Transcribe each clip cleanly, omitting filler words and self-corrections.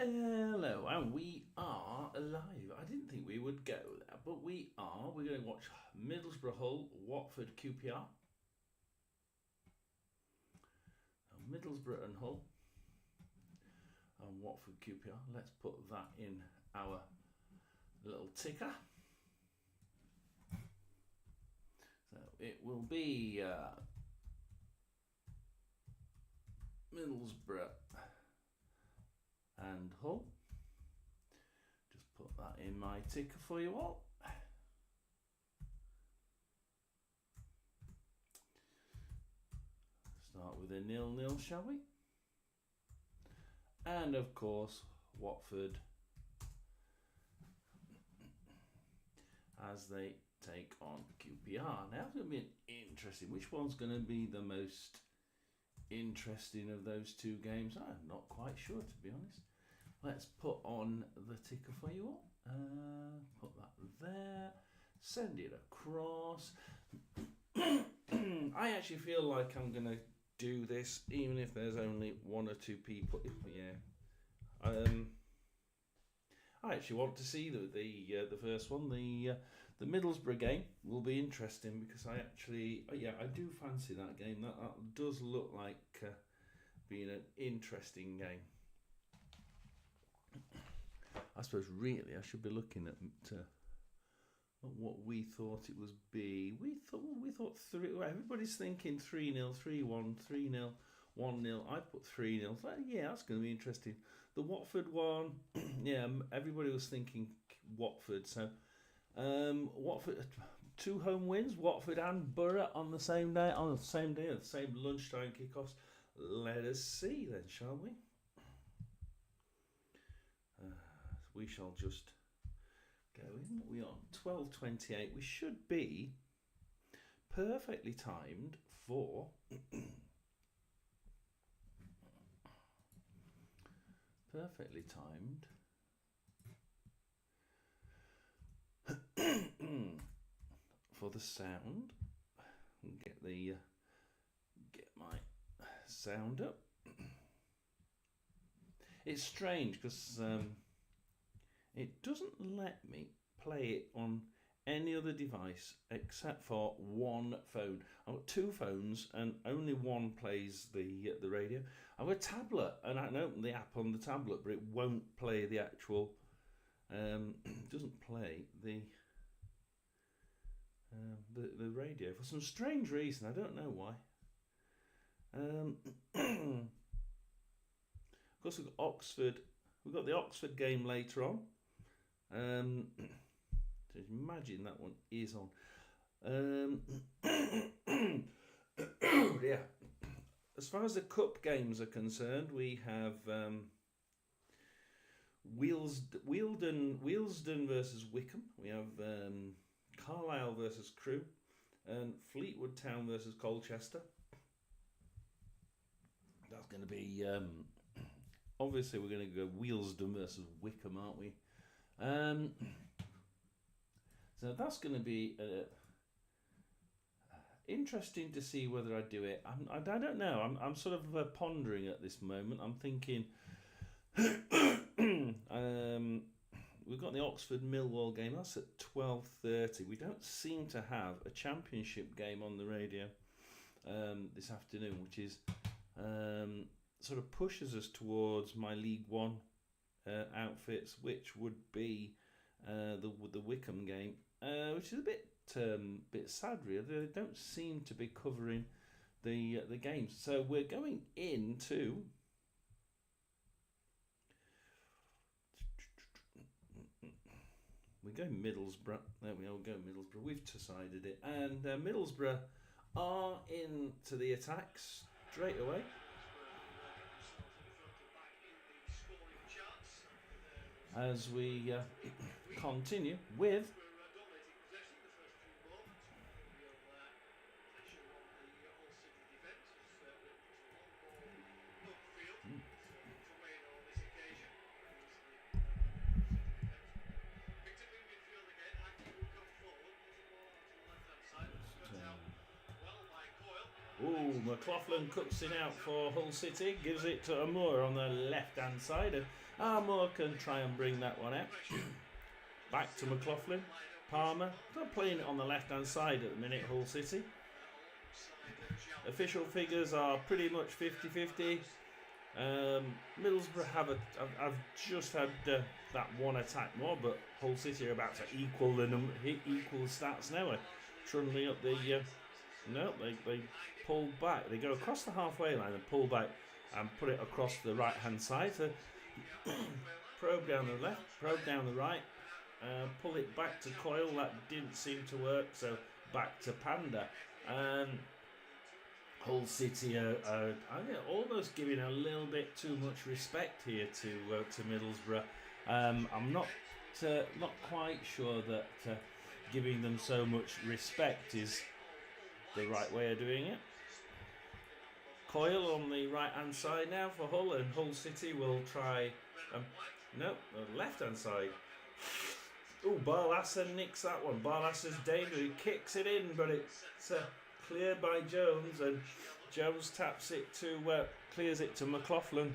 Hello, and we are alive. I didn't think we would go there, but we are. We're going to watch Middlesbrough Hull, Watford QPR. Middlesbrough and Hull and Watford QPR. Let's put that in our little ticker. So it will be Middlesbrough and Hull. Just put that in my ticker for you all. Start with a 0-0, shall we? And of course, Watford as they take on QPR. Now it's going to be interesting. Which one's going to be the most interesting of those two games? I'm not quite sure, to be honest. Let's put on the ticker for you all. Put that there. Send it across. I actually feel like I'm going to do this even if there's only one or two people. Yeah. I actually want to see the first one. The Middlesbrough game will be interesting because I do fancy that game. That does look like being an interesting game. I suppose really I should be looking at what we thought it was be. We thought three. Well, everybody's thinking 3-0, 3-1, 3-0, 1-0. I put 3-0. So, yeah, that's going to be interesting. The Watford one, yeah, everybody was thinking Watford. So Watford, 2 home wins, Watford and Borough on the same day, the same lunchtime kickoffs. Let us see then, shall we? We shall just go in. We are 12:28. We should be perfectly timed for for the sound. Get my sound up. It's strange because it doesn't let me play it on any other device except for one phone. I've got 2 phones and only one plays the radio. I've got a tablet and I can open the app on the tablet, but it won't play the actual. It doesn't play the radio for some strange reason. I don't know why. Of course, we've got Oxford. We've got the Oxford game later on. So imagine that one is on. Yeah. As far as the cup games are concerned, we have Wealdon versus Wickham. We have Carlisle versus Crewe, and Fleetwood Town versus Colchester. That's going to be obviously we're going to go Wealdon versus Wickham, aren't we? So that's going to be interesting to see whether I do it. I don't know. I'm sort of pondering at this moment. I'm thinking we've got the Oxford Millwall game. That's at 12:30. We don't seem to have a championship game on the radio this afternoon, which is sort of pushes us towards my League One outfits, which would be the Wickham game, which is a bit sad really. They don't seem to be covering the games. So we're going into Middlesbrough. There we go, Middlesbrough. We've decided it, and Middlesbrough are into the attacks straight away. As we continue with Ooh, McLaughlin cuts it out for Hull City, gives it to Moore on the left-hand side, and Moore can try and bring that one out. Back to McLaughlin. Palmer, they're playing it on the left-hand side at the minute, Hull City. Official figures are pretty much 50-50. Middlesbrough have just had that one attack more, but Hull City are about to equal the stats now. Trundling up the no, they pull back. They go across the halfway line and pull back and put it across the right-hand side. So probe down the left, probe down the right. Pull it back to Coyle. That didn't seem to work, so back to Panda. Hull City are almost giving a little bit too much respect here to Middlesbrough. I'm not quite sure that giving them so much respect is the right way of doing it. Coyle on the right hand side now for Hull, and Hull City will try. No, the left hand side. Oh, Barlasser nicks that one. Barlasser's danger. He kicks it in, but it's cleared by Jones, and Jones taps it to clears it to McLaughlin,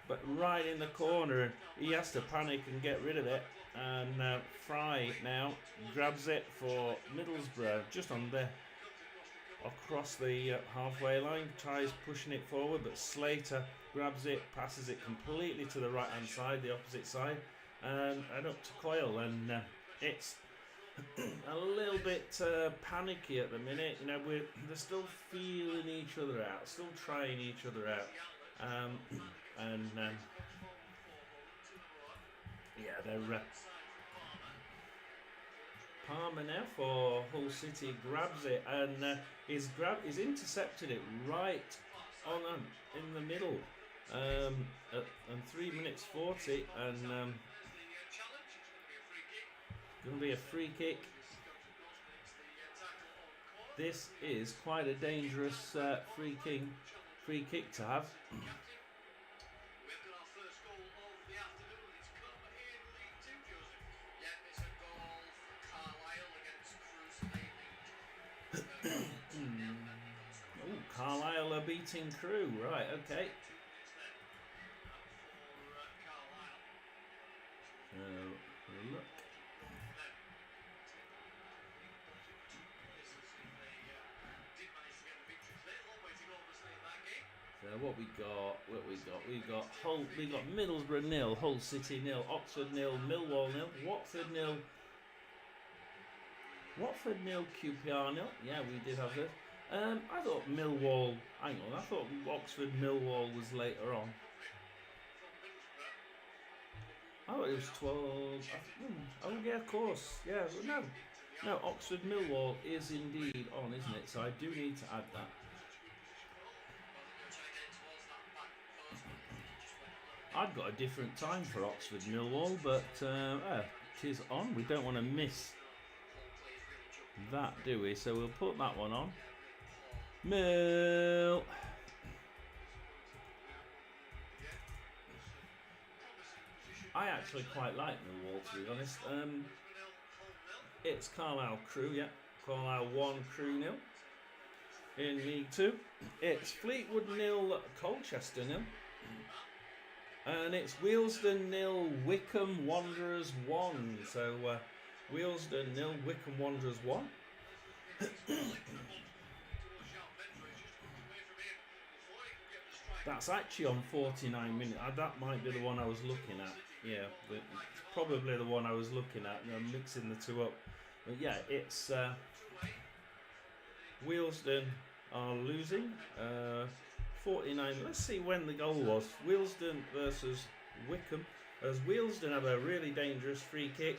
but right in the corner, and he has to panic and get rid of it. And Fry now grabs it for Middlesbrough, just on there across the halfway line, tries pushing it forward, but Slater grabs it, passes it completely to the right hand side, the opposite side, and up to Coyle, and it's a little bit panicky at the minute. You know, they're still feeling each other out, still trying each other out, yeah, they're Palmer now for Hull City grabs it, and he's intercepted it right on in the middle, and 3 minutes 40, and going to be a free kick. This is quite a dangerous free kick to have. Carlisle are beating Crewe, right? Okay. Look. So what we got Hull, we got Middlesbrough 0, Hull City 0, Oxford 0, Millwall 0, Watford 0, QPR 0. Yeah, we did have this. I thought Millwall. Hang on, I thought Oxford Millwall was later on. I thought it was 12. Oh yeah, of course. Yeah, but no. Oxford Millwall is indeed on, isn't it? So I do need to add that. I've got a different time for Oxford Millwall, but it is on. We don't want to miss that, do we? So we'll put that one on. Mill. I actually quite like Millwall, to be honest. It's Carlisle Crewe, yeah. Carlisle 1, Crewe 0 in League 2. It's Fleetwood 0, Colchester 0. And it's Wealdstone 0, Wycombe Wanderers 1. So Wealdstone 0, Wycombe Wanderers 1. That's actually on 49 minutes. That might be the one I was looking at. Yeah, but probably the one I was looking at. You know, mixing the two up. But yeah, it's Wealdstone are losing. 49. Let's see when the goal was. Wealdstone versus Wycombe. As Wealdstone have a really dangerous free kick.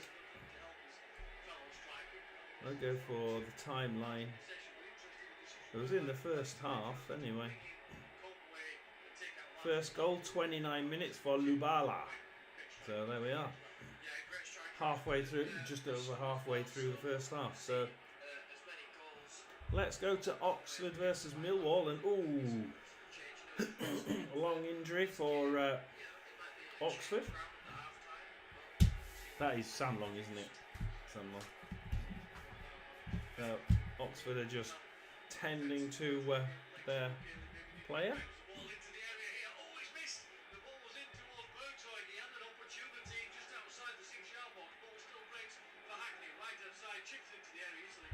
I'll go for the timeline. It was in the first half anyway. First goal, 29 minutes for Lubala. So there we are. Halfway through, just over halfway through the first half. So let's go to Oxford versus Millwall. And a long injury for Oxford. That is Samlong, isn't it? Samlong. So Oxford are just tending to their player.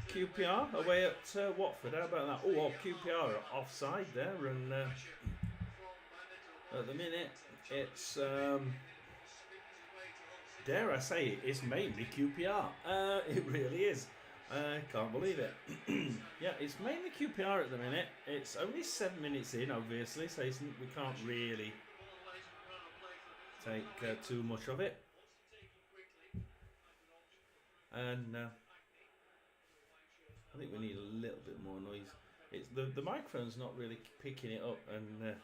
QPR away at Watford. How about that? Oh, well, QPR are offside there, and at the minute it's dare I say it, it's mainly QPR. It really is. Can't believe it. Yeah, it's mainly QPR at the minute. It's only 7 minutes in, obviously, so we can't really take too much of it. And I think we need a little bit more noise. It's the microphone's not really picking it up, and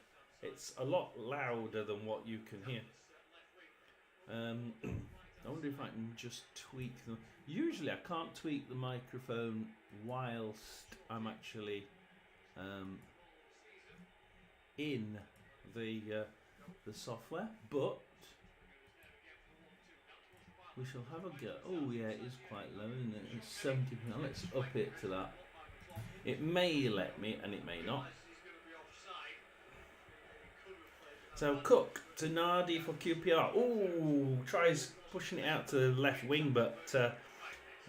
it's a lot louder than what you can hear. I wonder if I can just tweak them. Usually I can't tweak the microphone whilst I'm actually in the software, but we shall have a go. Oh yeah, it is quite low, isn't it? It's 70%. Let's up it to that. It may let me, and it may not. So Cook to Nardi for QPR. Ooh, tries pushing it out to the left wing, but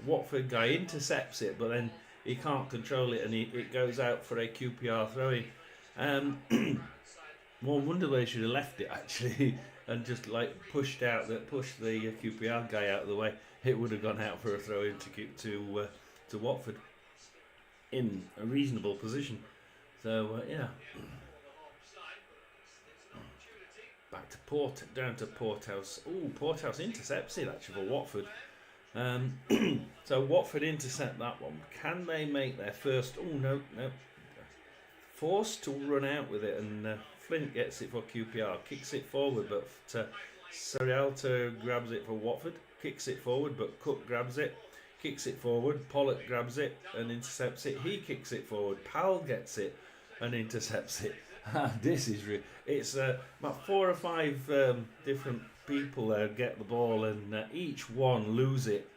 Watford guy intercepts it, but then he can't control it, and it goes out for a QPR throw-in. One wonder where he should have left it actually, and just like pushed the QPR guy out of the way. It would have gone out for a throw-in to Watford in a reasonable position. So yeah. Back to down to Porthouse. Oh, Porthouse intercepts it actually for Watford. So Watford intercept that one. Can they make their first? Oh no. Forced to run out with it, and Flint gets it for QPR. Kicks it forward, but Sarialta grabs it for Watford. Kicks it forward, but Cook grabs it. Kicks it forward. Pollock grabs it and intercepts it. He kicks it forward. Powell gets it and intercepts it. This is real. It's about 4 or 5 different people there get the ball, and each one lose it,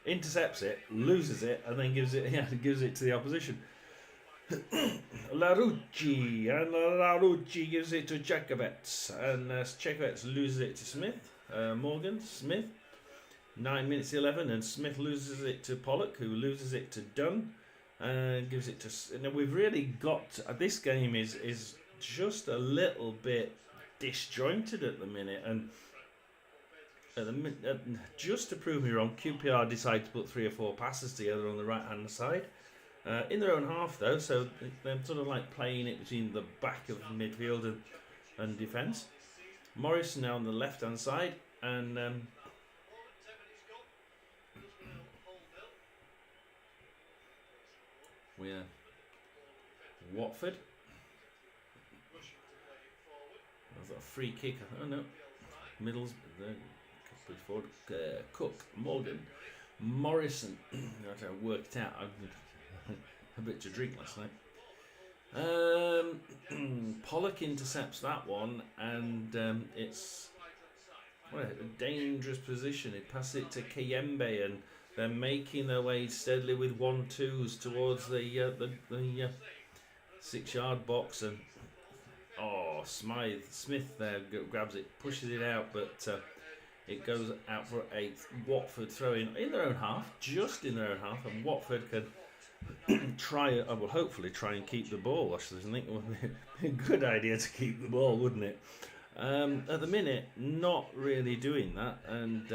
intercepts it, loses it, and then gives it to the opposition. Larucci gives it to Čekovec, and Čekovec loses it to Smith. Morgan Smith, 9 minutes 11, and Smith loses it to Pollock, who loses it to Dunn. Gives it to. And we've really got this game is just a little bit disjointed at the minute, and just to prove me wrong, QPR decide to put 3 or 4 passes together on the right hand side, in their own half though. So they're sort of like playing it between the back of midfield and defence. Morrison now on the left hand side, and we're Watford. I've got a free kick. Oh no, Middles. Forward. Cook, Morgan, Morrison. I worked out. I had a bit to drink last night. Pollock intercepts that one, and it's a dangerous position. He passes it to Kayembe, and they're making their way steadily with 1-2s towards the 6-yard box, and Smith there grabs it, pushes it out, but it goes out for a Watford throw-in their own half, just in their own half, and Watford can hopefully try and keep the ball. I think it would be a good idea to keep the ball, wouldn't it? At the minute, not really doing that, and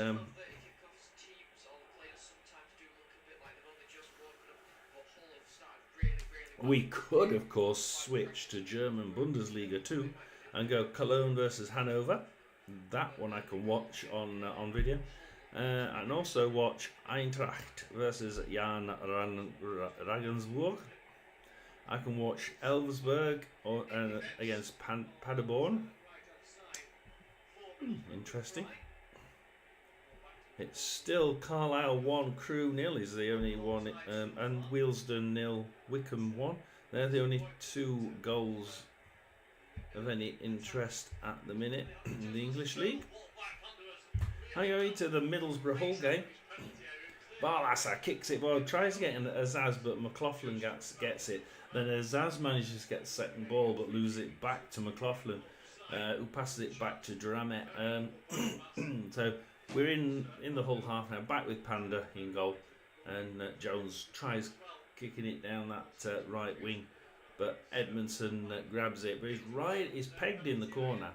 we could, of course, switch to German Bundesliga too and go Cologne versus Hanover. That one I can watch on video. And also watch Eintracht versus Jan Regensburg. I can watch Elversberg against Paderborn. Interesting. It's still Carlisle 1, Crewe 0 is the only one, and Wealdstone 0, Wickham 1. They're the only 2 goals of any interest at the minute in the English League. I go into the Middlesbrough Hull game. Barlasser kicks it, tries to get in Azaz, but McLaughlin gets it. Then Azaz manages to get the second ball but loses it back to McLaughlin, who passes it back to Dramet. So we're in the Hull half now, back with Panda in goal, and Jones tries kicking it down that right wing, but Edmondson grabs it, but he's pegged in the corner.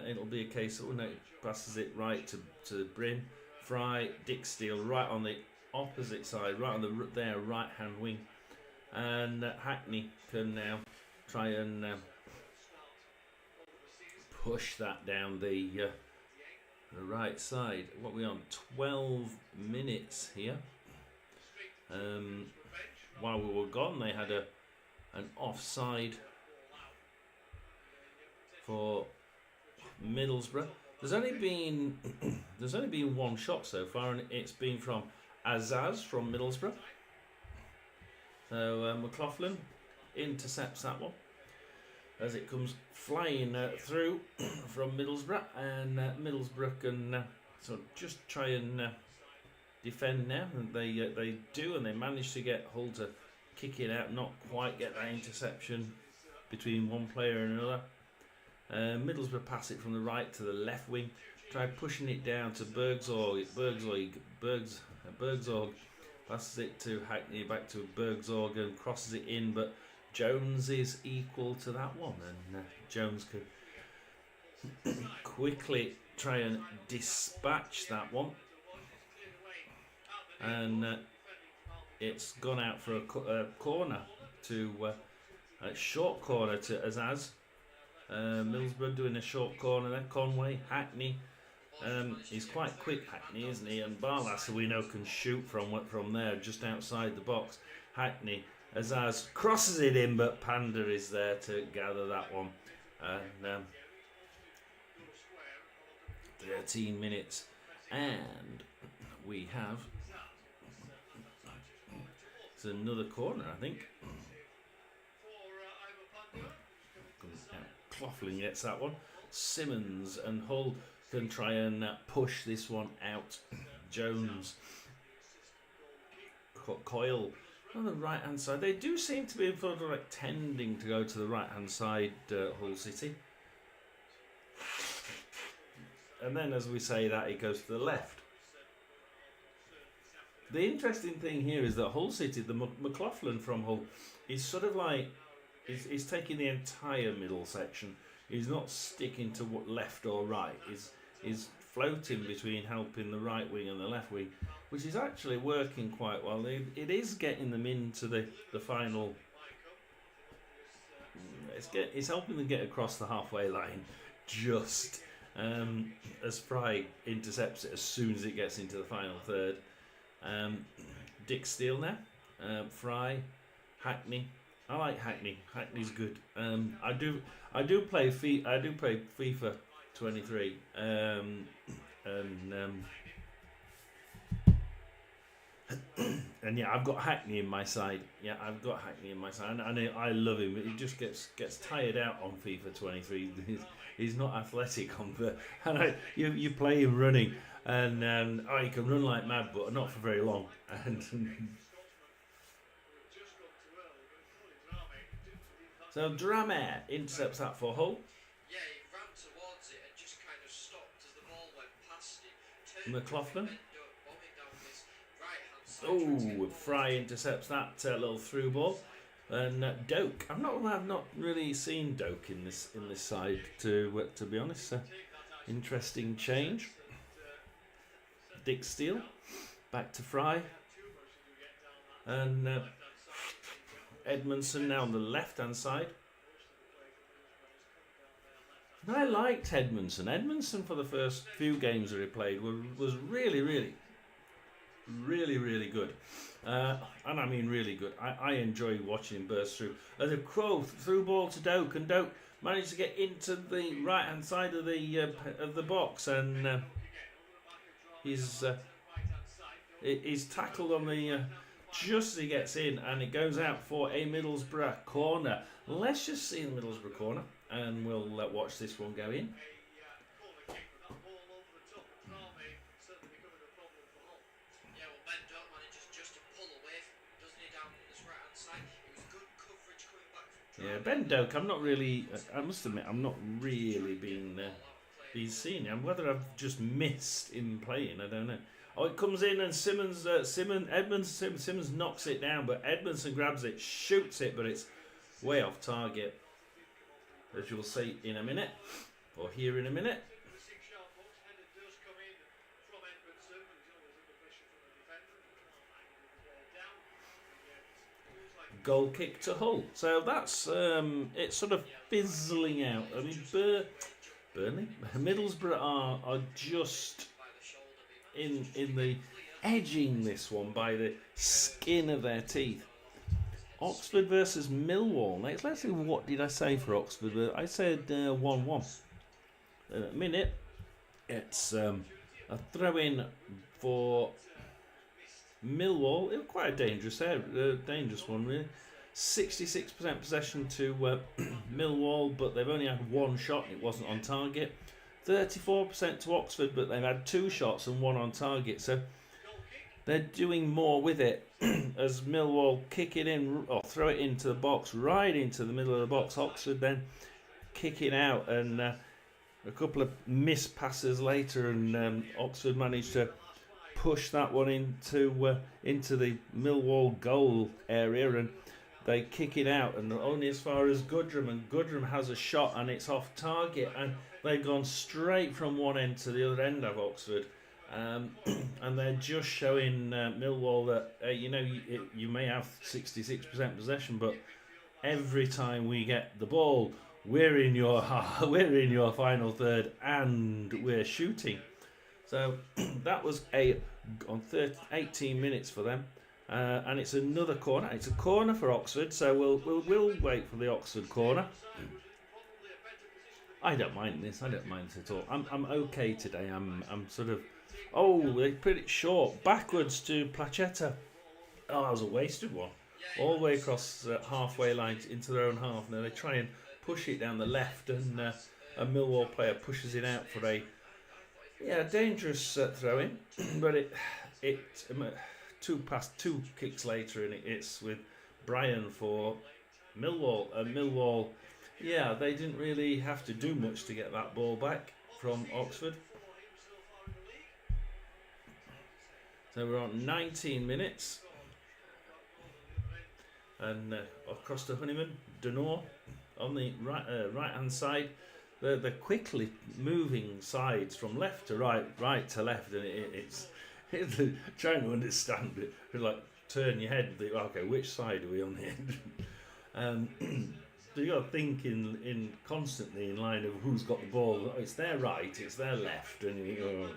It'll be a case of passes it right to Bryn. Fry, Dick Steele right on the opposite side, right on their right hand wing. And Hackney can now try and push that down the right side. What are we on? 12 minutes here. While we were gone, they had an offside for Middlesbrough. There's only been one shot so far, and it's been from Azaz from Middlesbrough. So McLaughlin intercepts that one as it comes flying through from Middlesbrough, and Middlesbrough can sort of just try and defend now, and they do, and they manage to get Hull to kick it out, not quite get that interception between one player and another. Middlesbrough pass it from the right to the left wing, try pushing it down to Bergzorg passes it to Hackney, back to Bergzorg, and crosses it in, but Jones is equal to that one, and Jones could quickly try and dispatch that one, and it's gone out for a corner to a short corner to Azaz. Middlesbrough doing a short corner there. Conway, Hackney. He's quite quick, Hackney, isn't he? And Barlas, we know, can shoot from there, just outside the box. Hackney, Azaz crosses it in, but Panda is there to gather that one. And 13 minutes, and we have it's another corner, I think. Cloughlin gets that one. Simmons and Hull can try and push this one out. Jones, Coyle on the right hand side. They do seem to be sort of like tending to go to the right hand side, Hull City. And then, as we say that, it goes to the left. The interesting thing here is that Hull City, the McLaughlin from Hull, is sort of like he's taking the entire middle section. He's not sticking to what left or right. He's floating between helping the right wing and the left wing, which is actually working quite well. It is getting them into the final. It's helping them get across the halfway line, just as Fry intercepts it as soon as it gets into the final third. Dick Steele now, Fry, Hackney. I like Hackney. Hackney's good. I do play FIFA 23. And yeah, I've got Hackney in my side. And I love him. But he just gets tired out on FIFA 23. He's not athletic on the. And you play him running, and he can run like mad, but not for very long. And so Dramet intercepts that for Hull. Yeah, he ran towards it and just kind of stopped as the ball went past him. McLaughlin. Oh, Fry intercepts that little through ball, and Doak. I've not really seen Doak in this side to be honest. Interesting change. Dick Steele back to Fry, and Edmondson now on the left hand side. And I liked Edmondson. Edmondson for the first few games that he played was really good, and I mean really good. I enjoy watching him burst through. As a crow through ball to Doak, and Doak managed to get into the right hand side of the box, and he's tackled on the just as he gets in, and it goes out for a Middlesbrough corner. Let's just see the Middlesbrough corner, and we'll watch this one go in. Yeah, Ben Doak, I'm not really. I must admit, I'm not really been seeing him. Whether I've just missed him playing, I don't know. Oh, it comes in and Simmons knocks it down, but Edmondson grabs it, shoots it, but it's way off target, as you'll see in a minute, or hear in a minute. Goal kick to Hull. So that's it's sort of fizzling out. I mean, Burnley, Middlesbrough are just in the edging this one by the skin of their teeth. Oxford versus Millwall. Next, let's see, what did I say for Oxford? I said 1-1. In a minute, it's a throw-in for Millwall. It was quite a dangerous one, really. 66% possession to Millwall, but they've only had one shot and it wasn't on target. 34% to Oxford, but they've had two shots and one on target. So they're doing more with it as Millwall kick it in or throw it into the box, right into the middle of the box. Oxford then kick it out, and a couple of missed passes later, and Oxford managed to push that one into the Millwall goal area, and they kick it out, and only as far as Goodrum, and Goodrum has a shot and it's off target, and they've gone straight from one end to the other end of Oxford. And they're just showing Millwall that you may have 66% possession, but every time we get the ball, we're in your final third, and we're shooting. So that was on 18 minutes for them, and it's another corner. It's a corner for Oxford, so we'll wait for the Oxford corner. I don't mind this. I don't mind this at all. I'm okay today. I'm sort of. Oh, they put it short backwards to Placetta. Oh, that was a wasted one. All the way across halfway line into their own half. Now they try and push it down the left, and a Millwall player pushes it out for a dangerous throw in. But it two kicks later, and it's with Brian for Millwall. Millwall, they didn't really have to do much to get that ball back from Oxford. So we're on 19 minutes, and across to Honeyman, Denor on the right hand side. The quickly moving sides from left to right to left, and it's trying to understand it. It's like turn your head and think, okay, which side are we on here? So you got to think in constantly in line of who's got the ball. It's their right, it's their left, and you go.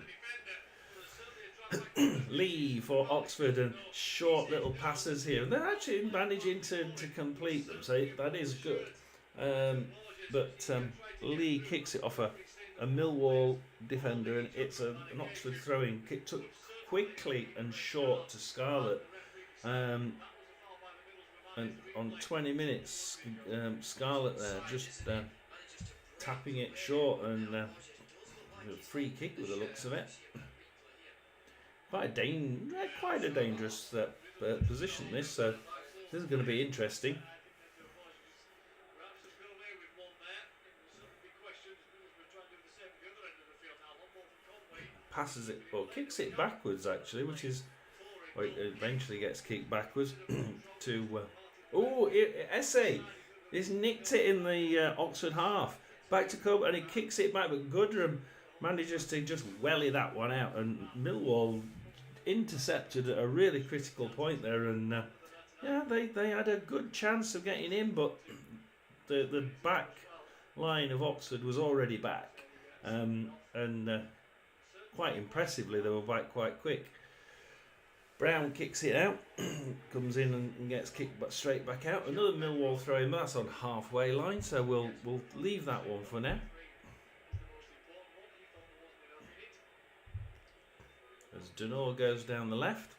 Lee for Oxford, and short little passes here. They're actually managing to complete them, so that is good. But Lee kicks it off a Millwall defender, and it's an Oxford throwing kick, took quickly and short to Scarlett. And on 20 minutes, Scarlett there just tapping it short, and a free kick with the looks of it. Quite a dangerous position this, so this is going to be interesting. Passes it, or kicks it backwards actually, which is, it eventually gets kicked backwards to, Essay, he's nicked it in the Oxford half, back to Cope, and he kicks it back, but Goodrum manages to just welly that one out, and Millwall intercepted at a really critical point there, and they had a good chance of getting in, but the back line of Oxford was already back, and quite impressively they were back quite quick. Brown kicks it out, comes in and gets kicked straight back out. Another Millwall throw in, that's on halfway line, so we'll leave that one for now. As Denor goes down the left.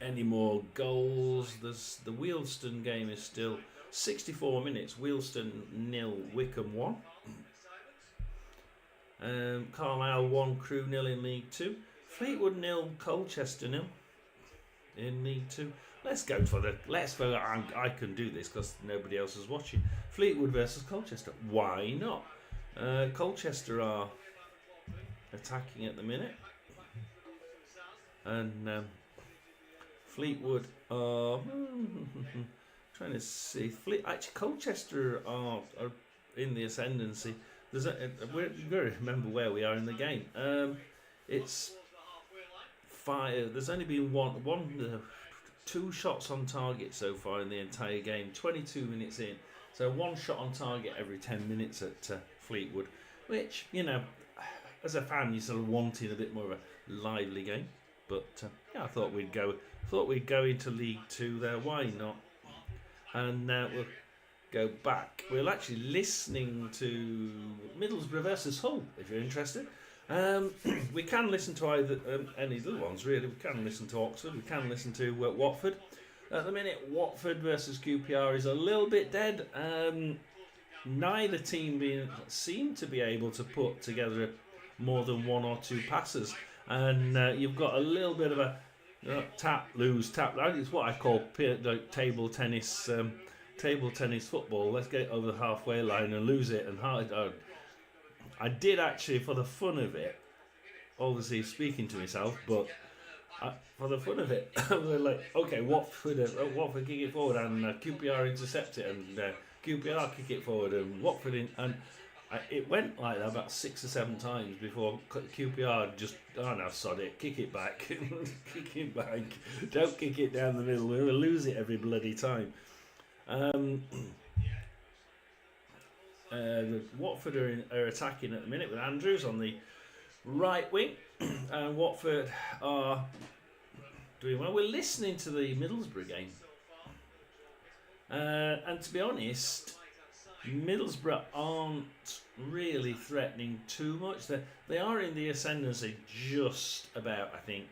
Any more goals? The Wealdstone game is still 64 minutes. Wealdstone 0, Wickham 1. Carlisle 1, Crewe 0 in League 2. Fleetwood 0, Colchester 0 in League 2. I can do this because nobody else is watching. Fleetwood versus Colchester. Why not? Colchester are attacking at the minute, and Fleetwood are trying to see. Actually, Colchester are in the ascendancy. We've got to remember where we are in the game. It's 5. There's only been two shots on target so far in the entire game. 22 minutes in, so 1 shot on target every 10 minutes at Fleetwood, which, you know, as a fan, you're sort of wanting a bit more of a lively game. But yeah, I thought we'd go into League Two there. Why not? And we'll go back. We're actually listening to Middlesbrough versus Hull, if you're interested. We can listen to either any other ones, really. We can listen to Oxford. We can listen to Watford. At the minute, Watford versus QPR is a little bit dead. Neither team seem to be able to put together more than 1 or 2 passes, and you've got a little bit of a tap, lose, tap. It's what I call table tennis football. Let's get it over the halfway line and lose it. And I did actually, for the fun of it, obviously speaking to myself, but for the fun of it, I was like, okay, Watford kick it forward, and QPR intercept it, and QPR kick it forward, and Watford in, and it went like that about 6 or 7 times before QPR just, oh no, sod it, kick it back, kick it back, don't kick it down the middle, we'll lose it every bloody time. Watford are attacking at the minute with Andrews on the right wing, and Watford are doing well. We're listening to the Middlesbrough game, and to be honest, Middlesbrough aren't really threatening too much. They are in the ascendancy just about, I think,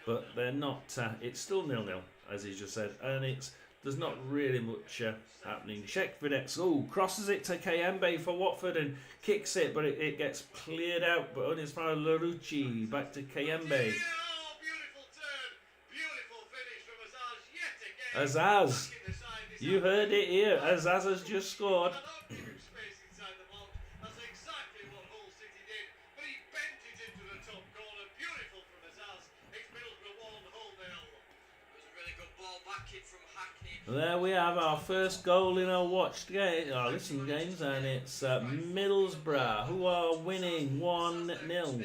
but they're not. It's still 0-0, as he just said, and there's not really much happening. Czech Videts, crosses it to Kayembe for Watford and kicks it, but it gets cleared out. But only as far as Larucci, back to Kayembe. Azaz, you heard it here. Azaz has just scored. There we have our first goal in our listened games, and it's Middlesbrough who are winning 1-0.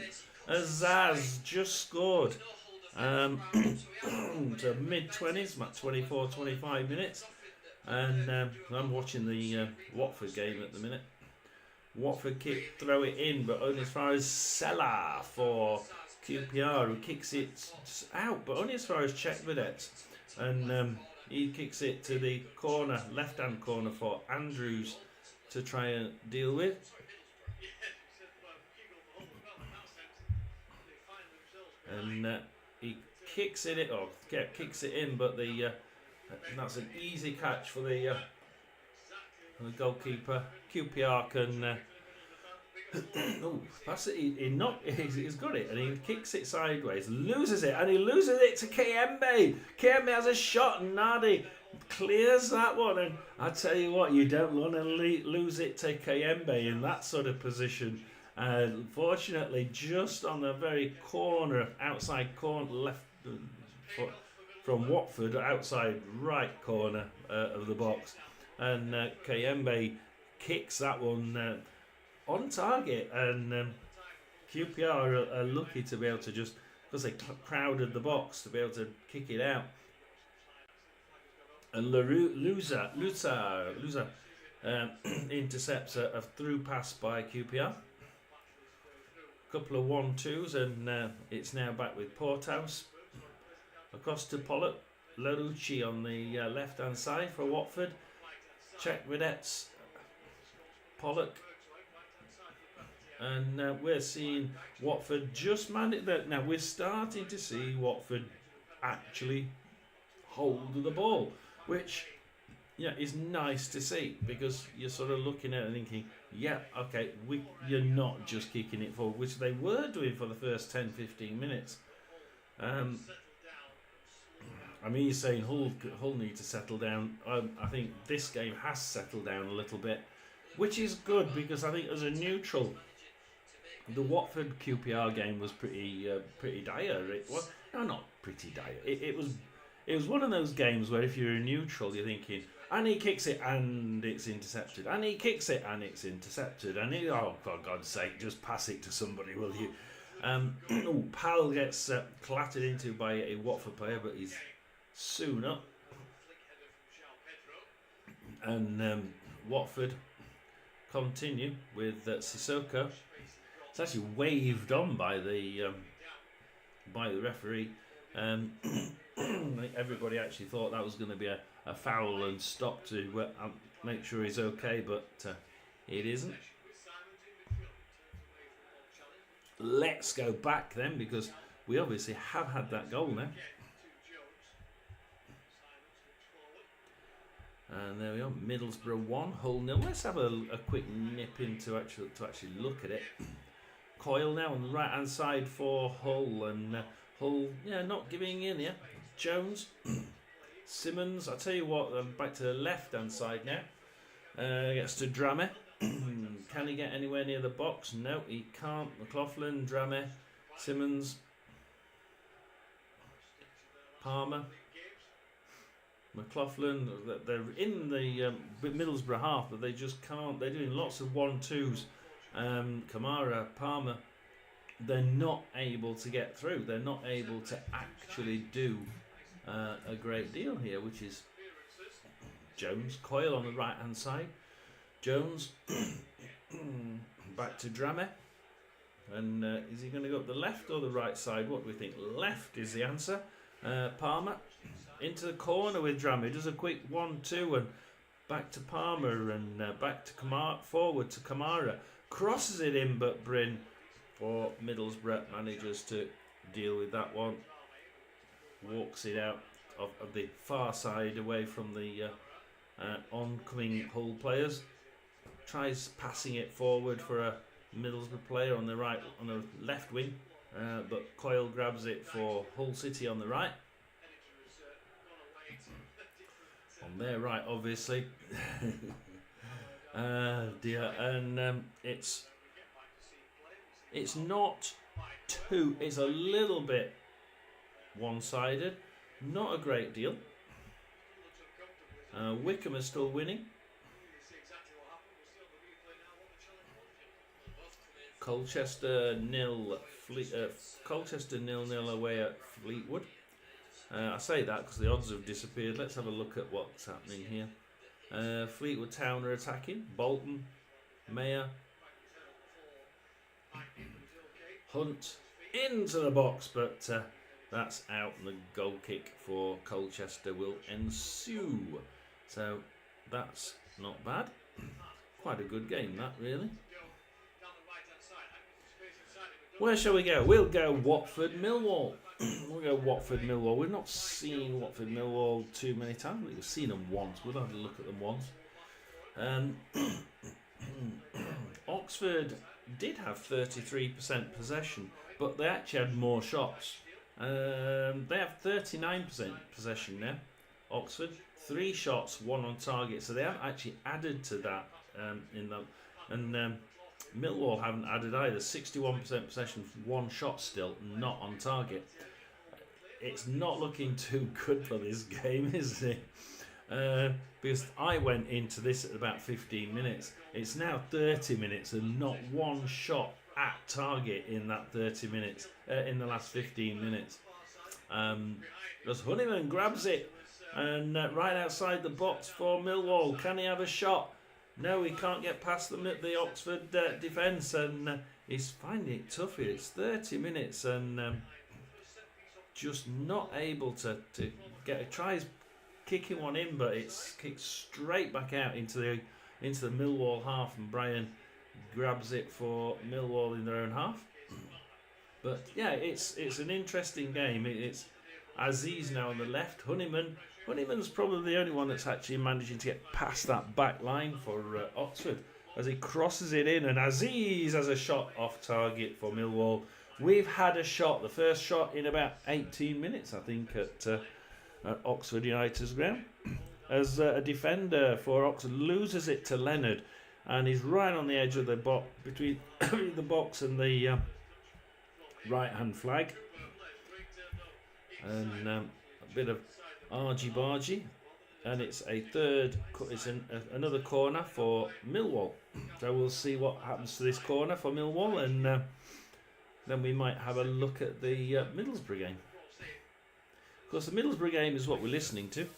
Azaz just scored. To mid-20s, about 24, 25 minutes. And I'm watching the Watford game at the minute. Watford throw it in, but only as far as Sela for QPR, who kicks it out, but only as far as Czech Videts. And he kicks it to the corner, left-hand corner for Andrews to try and deal with. And he kicks it in, but that's an easy catch for the goalkeeper. QPR can pass it. He's got it, and he kicks it sideways, loses it, and he loses it to Kayembe. Kayembe has a shot, and Nardi clears that one. And I tell you what, you don't want to lose it to Kayembe in that sort of position. Fortunately, just on the very outside corner, left from Watford, outside right corner of the box, and Kayembe kicks that one on target, and QPR are lucky to be able to just, because they crowded the box, to be able to kick it out. And Luza intercepts a through pass by QPR. Couple of 1-2s, and it's now back with Porthouse. Across to Pollock. Larucci on the left-hand side for Watford. Czech Videts. Pollock. And we're seeing Watford just manage that. Now we're starting to see Watford actually hold the ball, which is nice to see, because you're sort of looking at it and thinking, yeah, okay, you're not just kicking it forward, which they were doing for the first 10-15 minutes. I mean, he's saying Hull need to settle down. I think this game has settled down a little bit, which is good because I think as a neutral, the Watford QPR game was pretty dire. It was not pretty dire. It was one of those games where if you're a neutral, you're thinking, and he kicks it and it's intercepted, and he kicks it and it's intercepted, and oh for God's sake, just pass it to somebody, will you? Powell gets clattered into by a Watford player, but he's soon up, and Watford continue with Sissoko. It's actually waved on by the referee. Everybody actually thought that was going to be a foul and stop to make sure he's okay, but it isn't. Let's go back then, because we obviously have had that goal now. And there we are, Middlesbrough 1, Hull 0. Let's have a quick nip in to actually look at it. Coyle now on the right hand side for Hull, and Hull, not giving in here. Jones, Simmons. I tell you what, back to the left hand side now. Gets to Drame. Can he get anywhere near the box? No, he can't. McLaughlin, Drame, Simmons, Palmer, McLaughlin. They're in the Middlesbrough half, but they just can't. They're doing lots of 1-2s. Kamara, Palmer, they're not able to get through. They're not able to actually do a great deal here, which is Jones. Coyle on the right hand side. Jones back to Drame, and is he going to go up the left or the right side? What do we think? Left is the answer. Palmer into the corner with Drame, does a quick 1-2 and back to Palmer, and back to Kamara, forward to Kamara, crosses it in, but Bryn for Middlesbrough manages to deal with that one, walks it out of the far side away from the oncoming Hull players. Tries passing it forward for a Middlesbrough player on the right, on the left wing, but Coyle grabs it for Hull City on the right. On their right, obviously. Dear, and it's not too. It's a little bit one-sided, not a great deal. Wickham is still winning. Colchester 0-0 away at Fleetwood. I say that because the odds have disappeared. Let's have a look at what's happening here. Fleetwood Town are attacking. Bolton, Mayer, Hunt into the box, but that's out, and the goal kick for Colchester will ensue. So that's not bad. Quite a good game, that, really. Where shall we go? We'll go Watford-Millwall. We'll go Watford-Millwall. We've not seen Watford-Millwall too many times. We've seen them once. We'll have a look at them once. Oxford did have 33% possession, but they actually had more shots. They have 39% possession now. Oxford, 3 shots, 1 on target. So they haven't actually added to that in them. And Millwall haven't added either. 61% possession, 1 shot still, not on target. It's not looking too good for this game, is it? Because I went into this at about 15 minutes. It's now 30 minutes and not 1 shot at target in that 30 minutes, in the last 15 minutes. Because Honeyman grabs it and right outside the box for Millwall. Can he have a shot? No, he can't get past the Oxford defence, and he's finding it tough here. It's 30 minutes and just not able to get it. Tries kicking one in, but it's kicked straight back out into the Millwall half, and Brian grabs it for Millwall in their own half. But yeah, it's an interesting game. It's Aziz now on the left. Honeyman's probably the only one that's actually managing to get past that back line for Oxford as he crosses it in, and Aziz has a shot off target for Millwall. We've had a shot, the first shot in about 18 minutes, I think, at at Oxford United's ground. As a defender for Oxford loses it to Leonard, and he's right on the edge of the box, between the box and the right-hand flag. And a bit of argy-bargy, and it's a another corner for Millwall. So we'll see what happens to this corner for Millwall, and then we might have a look at the Middlesbrough game. Of course, the Middlesbrough game is what we're listening to.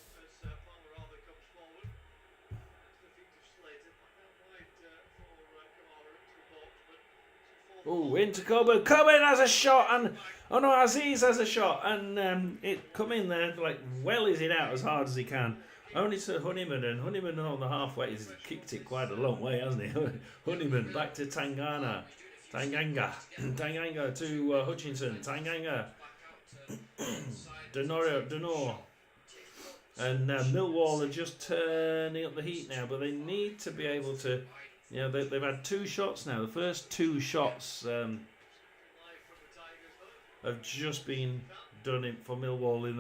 Oh, into Coburn. Coburn has a shot, and Aziz has a shot, and it come in there like wellies it out as hard as he can. Only to Honeyman, and Honeyman on the halfway, he's kicked it quite a long way, hasn't he? Honeyman back to Tanganga to Hutchinson, Tanganga, Denor. And Millwall are just turning up the heat now, but they need to be able to. They've had 2 shots now. The first 2 shots have just been done for Millwall in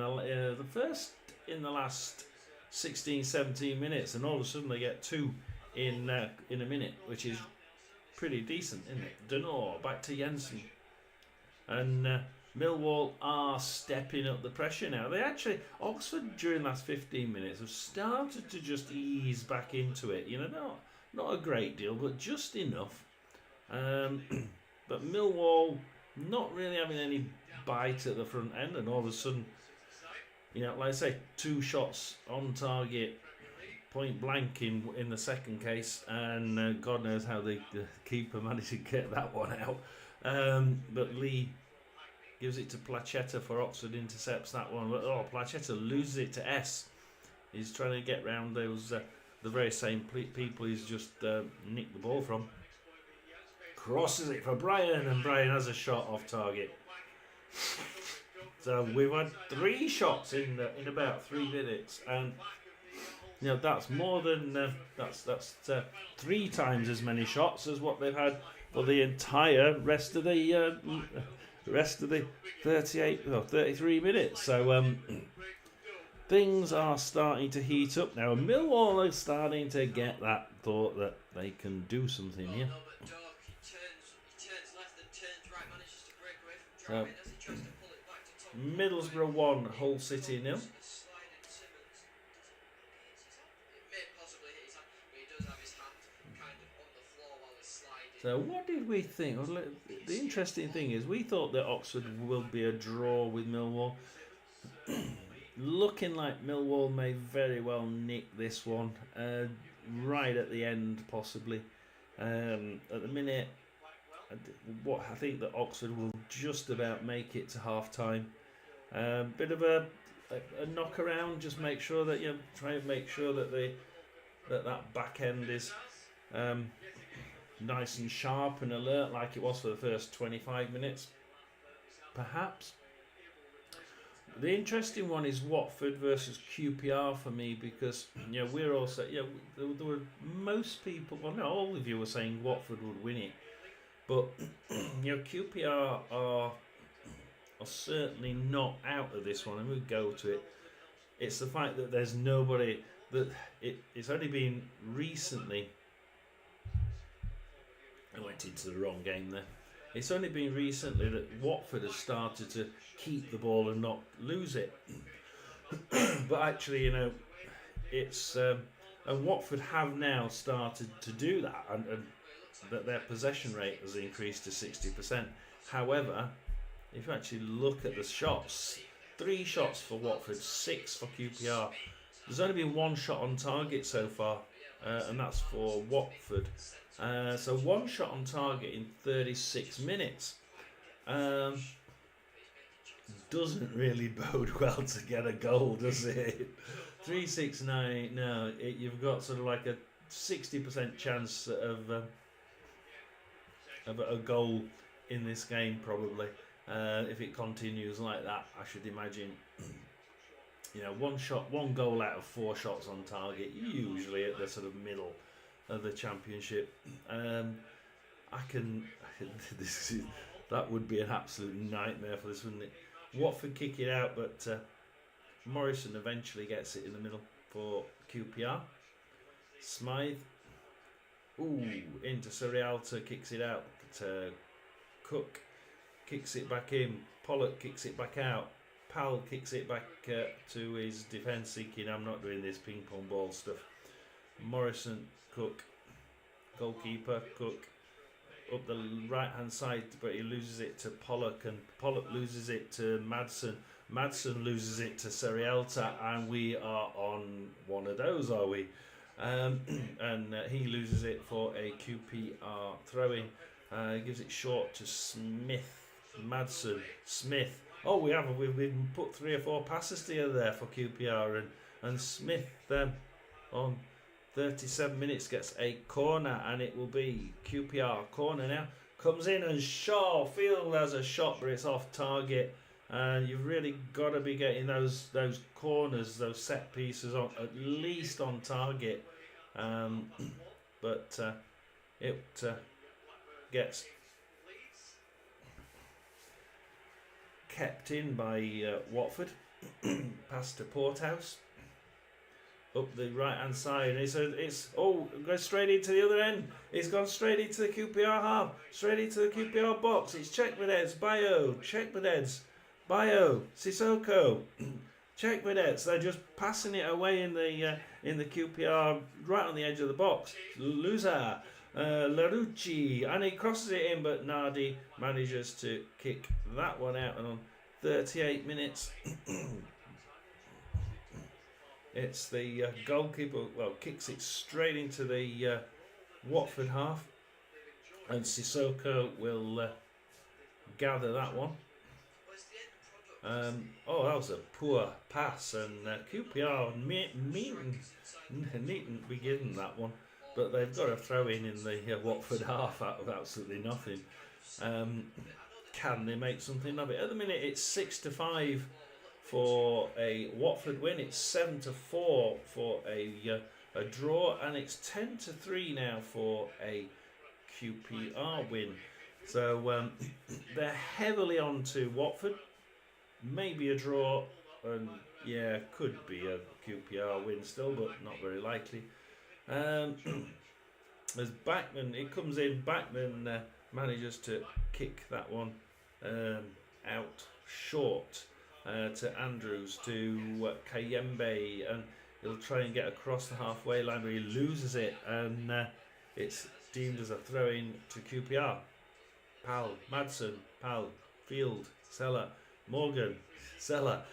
the last 16, 17 minutes, and all of a sudden they get 2 in a minute, which is pretty decent, isn't it? Denor back to Jensen, and Millwall are stepping up the pressure now. Oxford during the last 15 minutes have started to just ease back into it. Not a great deal, but just enough. But Millwall not really having any bite at the front end, and all of a sudden, like I say, 2 shots on target, point blank in the second case, and God knows how the keeper managed to get that one out. But Lee gives it to Plachetta for Oxford, intercepts that one. But Plachetta loses it to S. He's trying to get round those. The very same people he's just nicked the ball from. Crosses it for Brian, and Brian has a shot off target. So we've had 3 shots in about 3 minutes, and that's more than that's 3 times as many shots as what they've had for the entire rest of the 33 minutes. So things are starting to heat up now. Millwall are starting to get that thought that they can do something here. So, Middlesbrough 1, Hull City 0. So what did we think? Well, the interesting thing is we thought that Oxford will be a draw with Millwall. Looking like Millwall may very well nick this one right at the end, possibly. At the minute, I think that Oxford will just about make it to half time. Bit of a knock around, just make sure that try and make sure that that back end is nice and sharp and alert like it was for the first 25 minutes, perhaps. The interesting one is Watford versus QPR for me, because we're also there were most people, well no, all of you were saying Watford would win it, but QPR are certainly not out of this one, and we'll go to it. It's the fact that there's nobody that it's only been recently. I went into the wrong game there. It's only been recently that Watford has started to keep the ball and not lose it. But actually, it's and Watford have now started to do that, and that their possession rate has increased to 60%. However, if you actually look at the shots, 3 shots for Watford, 6 for QPR. There's only been 1 shot on target so far, and that's for Watford. So 1 shot on target in 36 minutes. Doesn't really bode well to get a goal, does it? 3-6-9. No, you've got sort of like a 60% chance of a goal in this game, probably. If it continues like that, I should imagine. 1 goal out of 4 shots on target, usually at the sort of middle of the championship. That would be an absolute nightmare for this, wouldn't it? Watford kick it out, but Morrison eventually gets it in the middle for QPR. Smythe. Ooh, into Surrealta, kicks it out to Cook. Kicks it back in. Pollock kicks it back out. Powell kicks it back to his defence, thinking, I'm not doing this ping pong ball stuff. Morrison, Cook, goalkeeper, Cook, up the right hand side, but he loses it to Pollock, and Pollock loses it to Madsen. Madsen loses it to Surrealta, and we are on one of those, are we? And he loses it for a QPR throw-in. Gives it short to Smith. Madsen, Smith. Oh, we've put 3 or 4 passes together there for QPR, and Smith on 37 minutes gets a corner, and it will be QPR corner now. Comes in, and Shaw Field has a shot, but it's off target. And you've really got to be getting those corners, those set pieces on at least on target. But it gets kept in by Watford. Past to Porthouse. Up the right hand side, and it's goes straight into the other end. It's gone straight into the QPR half, straight into the QPR box. It's Checkmadettes, Bayo, Checkmadettes, Bayo, Sissoko, Checkmadettes. They're just passing it away in the QPR, right on the edge of the box. Luza, Larucci, and he crosses it in, but Nardi manages to kick that one out, and on 38 minutes. It's the goalkeeper, kicks it straight into the Watford half, and Sissoko will gather that one. That was a poor pass, and QPR needn't be given that one, but they've got a throw in the Watford half out of absolutely nothing. Can they make something of it? At the minute, it's 6-5. For a Watford win, it's 7-4 for a draw, and it's 10-3 now for a QPR win. So they're heavily on to Watford. Maybe a draw, and could be a QPR win still, but not very likely. As Backman, it comes in. Backman manages to kick that one out short. To Andrews, to Kayembe, and he'll try and get across the halfway line, but he loses it, and it's deemed as a throw-in to QPR. Powell, Madsen, Powell, Field, Seller, Morgan, Seller.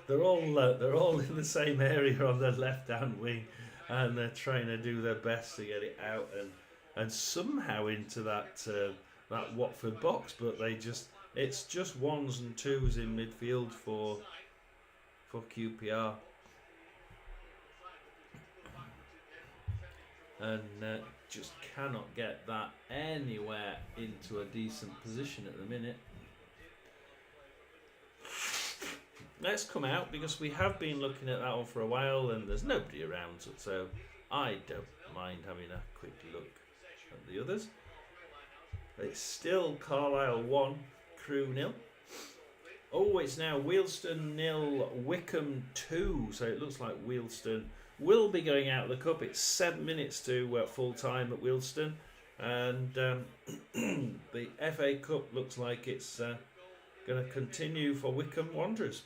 they're all in the same area on the left-hand wing, and they're trying to do their best to get it out and somehow into that Watford box, but it's just ones and twos in midfield for QPR, and just cannot get that anywhere into a decent position at the minute. Let's come out, because we have been looking at that one for a while, and there's nobody around, so I don't mind having a quick look at the others. It's still Carlisle 1. Crew 0. It's now Wealdstone 0, Wickham 2. So it looks like Wealdstone will be going out of the cup. It's 7 minutes to full time at Wealdstone, and the FA Cup looks like it's going to continue for Wickham Wanderers.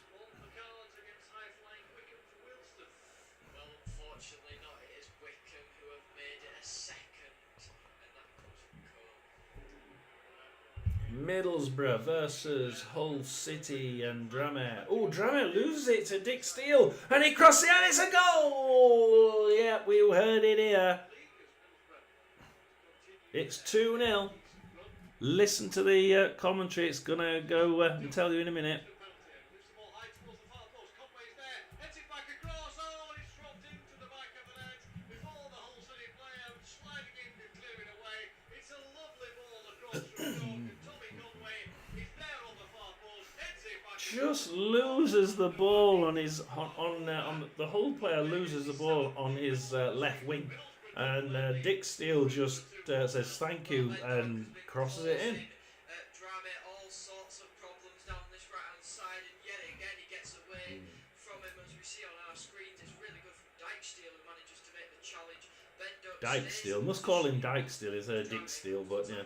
Middlesbrough versus Hull City and Dramare. Dramare loses it to Dick Steele, and he crosses it, and it's a goal! Yep, we heard it here. It's 2-0. Listen to the commentary. It's going to go and tell you in a minute. Just loses the ball on his on the Hull player loses the ball on his left wing, and Dick Steele just says thank you and crosses it in. All sorts of problems down this right hand side, and yet again he gets away from a Dyke Steele. Must call him Dyke Steele. Is a Dick Steele, but yeah.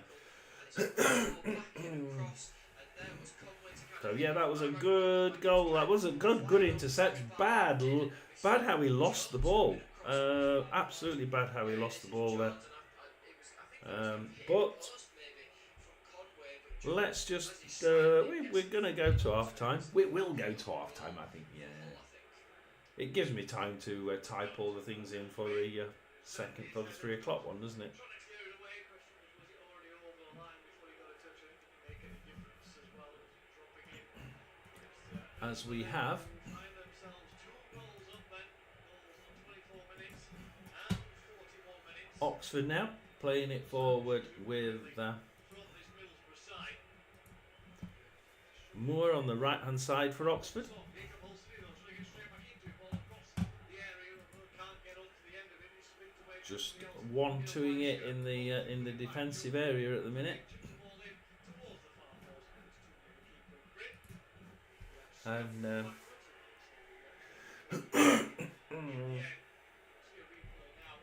So yeah, that was a good goal. That was a good interception. Bad how he lost the ball. Absolutely bad how he lost the ball there. But let's just we're gonna go to half time. We will go to half time, I think. Yeah. It gives me time to type all the things in for the second, for the 3 o'clock one, doesn't it? As we have Oxford now playing it forward with Moore on the right hand side for Oxford. Just 1-2ing it in the defensive area at the minute. And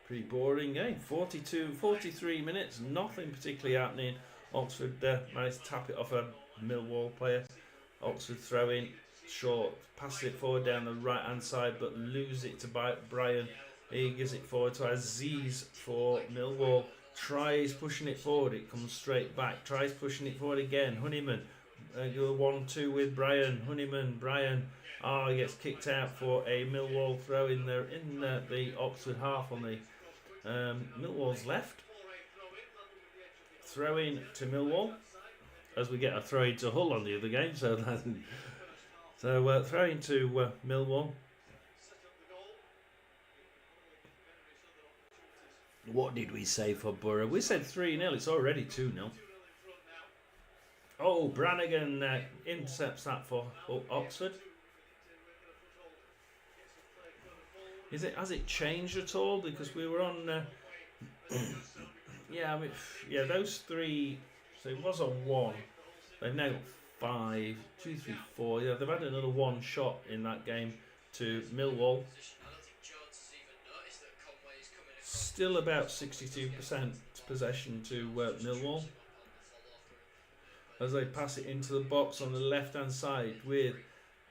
pretty boring game. 43 minutes, nothing particularly happening. Oxford managed to tap it off a Millwall player. Oxford throw in short, pass it forward down the right hand side, but lose it to Brian. He gives it forward to Aziz for Millwall. Tries pushing it forward, it comes straight back. Tries pushing it forward again. Honeyman. Go 1-2 with Brian. Honeyman, Brian. He gets kicked out for a Millwall throw in there in the Oxford half on the Millwall's left. Throw in to Millwall as we get a throw in to Hull on the other game. So throw in to Millwall. What did we say for Borough? We said 3-0. It's already 2-0. Oh, Brannigan intercepts that for Oxford. Has it changed at all? Because we were on. Those 3. So it was on 1. They've now got 5, 2, 3, 4. Yeah, they've had another 1 shot in that game to Millwall. Still about 62% possession to Millwall. As they pass it into the box on the left hand side with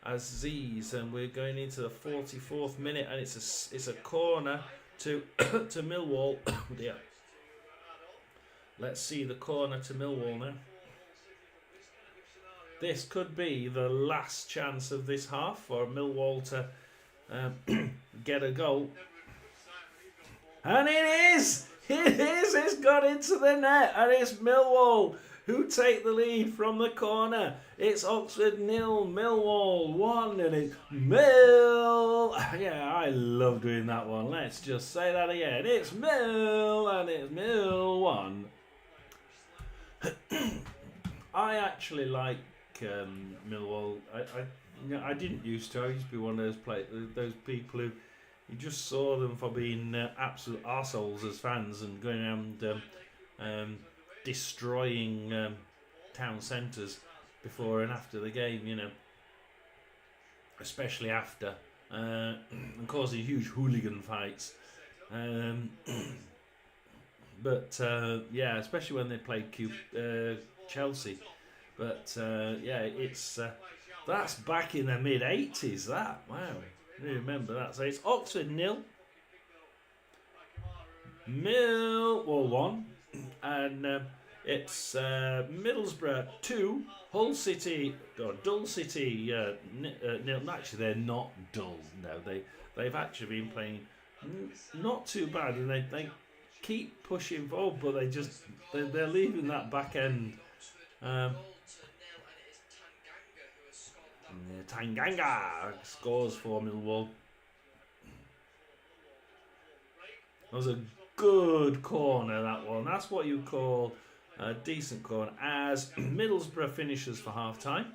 Aziz, and we're going into the 44th minute, and it's a corner to to Millwall. Yeah. Let's see the corner to Millwall now. This could be the last chance of this half for Millwall to get a goal. And it is! It's got into the net, and it's Millwall who take the lead from the corner. It's Oxford 0, Millwall 1, and it's Mill. Yeah, I love doing that one. Let's just say that again. It's Mill, and it's Mill 1. I actually like Millwall. I didn't used to. I used to be one of those people who you just saw them for being absolute arseholes as fans and going around destroying town centres before and after the game, especially after, and causing huge hooligan fights. But especially when they played Chelsea. But it's that's back in the mid-80s. That, wow, I remember that. So it's Oxford 0, Millwall 1, and it's Middlesbrough 2, Hull City or Dull City 0. Actually, they're not dull. No, they've actually been playing not too bad, and they keep pushing forward, but they're leaving that back end. Tanganga scores for Millwall. That was a good corner, that one. That's what you call a decent corner. As Middlesbrough finishes for half time.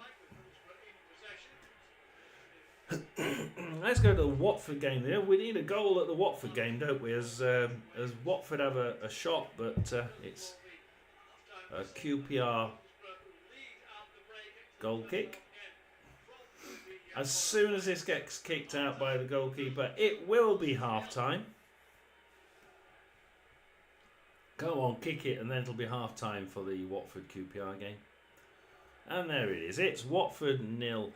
Let's go to the Watford game there. We need a goal at the Watford game, don't we? As Watford have a shot, but it's a QPR goal kick. As soon as this gets kicked out by the goalkeeper, it will be half time. Go on, kick it, and then it'll be half time for the Watford QPR game. And there it is. It's Watford 0,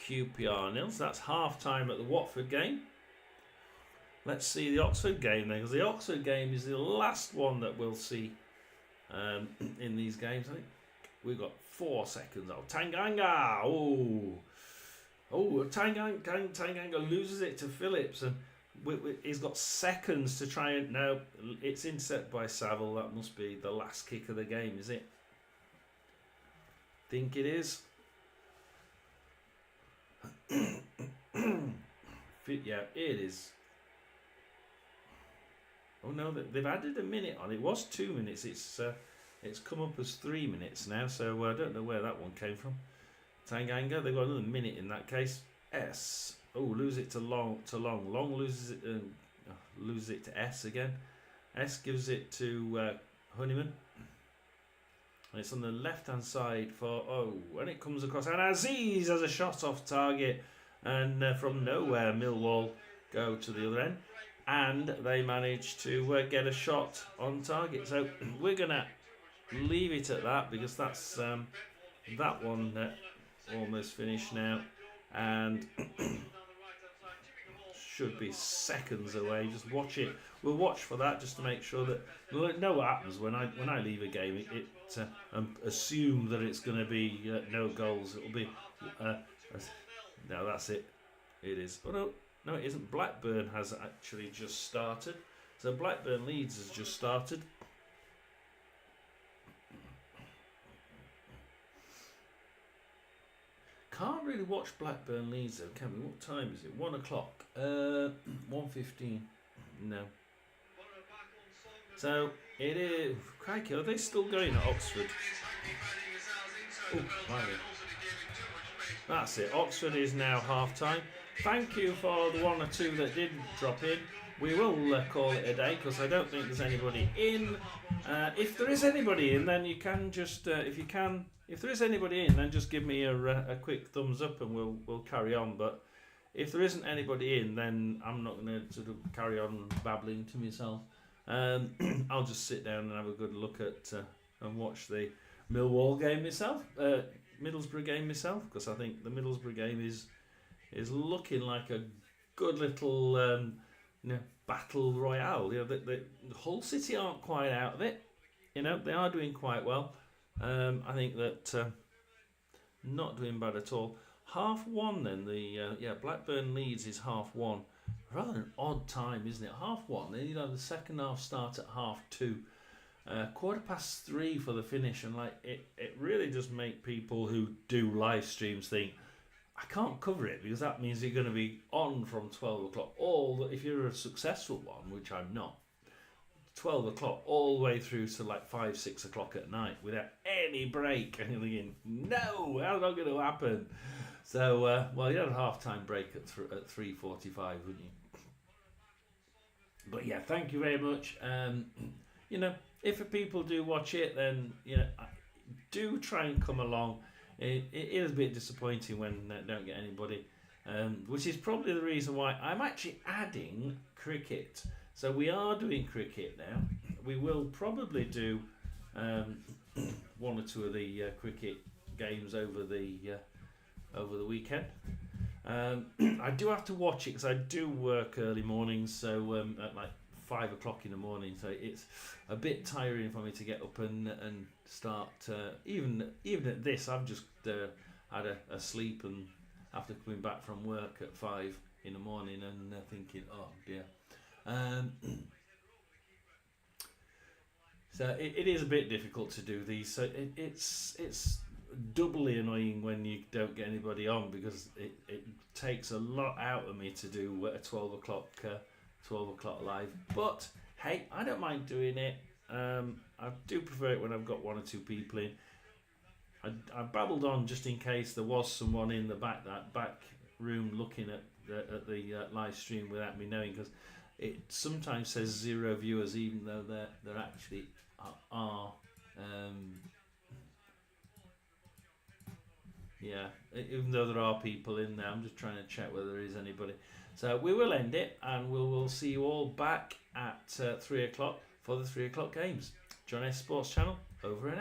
QPR 0. So that's half time at the Watford game. Let's see the Oxford game then, because the Oxford game is the last one that we'll see in these games. I think we've got 4 seconds. Oh, Tanganga! Tanganga loses it to Phillips, and he's got seconds to try and... No, it's intercepted by Saville. That must be the last kick of the game, is it? Think it is. Yeah, it is. Oh no, they've added a minute on. It was 2 minutes. It's come up as 3 minutes now. So I don't know where that one came from. Tanganga, they've got another minute in that case. S. Oh, lose it to Long. Long loses it to S again. S gives it to Honeyman. And it's on the left-hand side for... Oh, when it comes across... And Aziz has a shot off target. And from nowhere, Millwall go to the other end. And they manage to get a shot on target. So we're going to leave it at that, because that's that one almost finished now. And should be seconds away. Just watch it. We'll watch for that just to make sure that we'll know what happens when I leave a game. Assume that it's going to be no goals. It'll be no, that's it. It is. Oh no, it isn't. Blackburn has actually just started. So Blackburn Leeds has just started. Can't really watch Blackburn Leeds though, can we? What time is it? 1 o'clock. 1:15. No. So it is. Crikey, are they still going at Oxford? Oh, that's it. Oxford is now half time. Thank you for the 1 or 2 that did drop in. We will call it a day, because I don't think there's anybody in. If there is anybody in, then you can just if there is anybody in, then just give me a quick thumbs up and we'll carry on. But if there isn't anybody in, then I'm not going to sort of carry on babbling to myself. I'll just sit down and have a good look at and watch the Millwall game myself, Middlesbrough game myself, because I think the Middlesbrough game is looking like a good little battle royale. The Hull City aren't quite out of it. They are doing quite well. I think that not doing bad at all. 1:30 then. The Blackburn Leeds is 1:30. Rather an odd time, isn't it? 1:30. Then the second half start at 2:30. 3:15 for the finish, and it really does make people who do live streams think, I can't cover it, because that means you're going to be on from 12 o'clock. If you're a successful one, which I'm not, 12 o'clock all the way through to 5, 6 o'clock at night without any break. And you're thinking, no, how's that going to happen? So, you had a half-time break at 3:45, wouldn't you? But yeah, thank you very much. If people do watch it, then do try and come along. It is a bit disappointing when don't get anybody, which is probably the reason why I'm actually adding cricket. So we are doing cricket now. We will probably do 1 or 2 of the cricket games over the weekend. I do have to watch it because I do work early mornings, so at 5 o'clock in the morning. So it's a bit tiring for me to get up and start. Even at this, I've just had a sleep, and after coming back from work at 5 in the morning and thinking, oh dear. So it is a bit difficult to do these. So it's doubly annoying when you don't get anybody on, because it takes a lot out of me to do a 12 o'clock live. But hey, I don't mind doing it. I do prefer it when I've got 1 or 2 people in. I babbled on just in case there was someone in the back room looking at the live stream without me knowing, because it sometimes says 0 viewers, even though there actually are. Even though there are people in there, I'm just trying to check whether there is anybody. So we will end it, and we will see you all back at 3 o'clock for the 3 o'clock games. John S Sports Channel, over and out.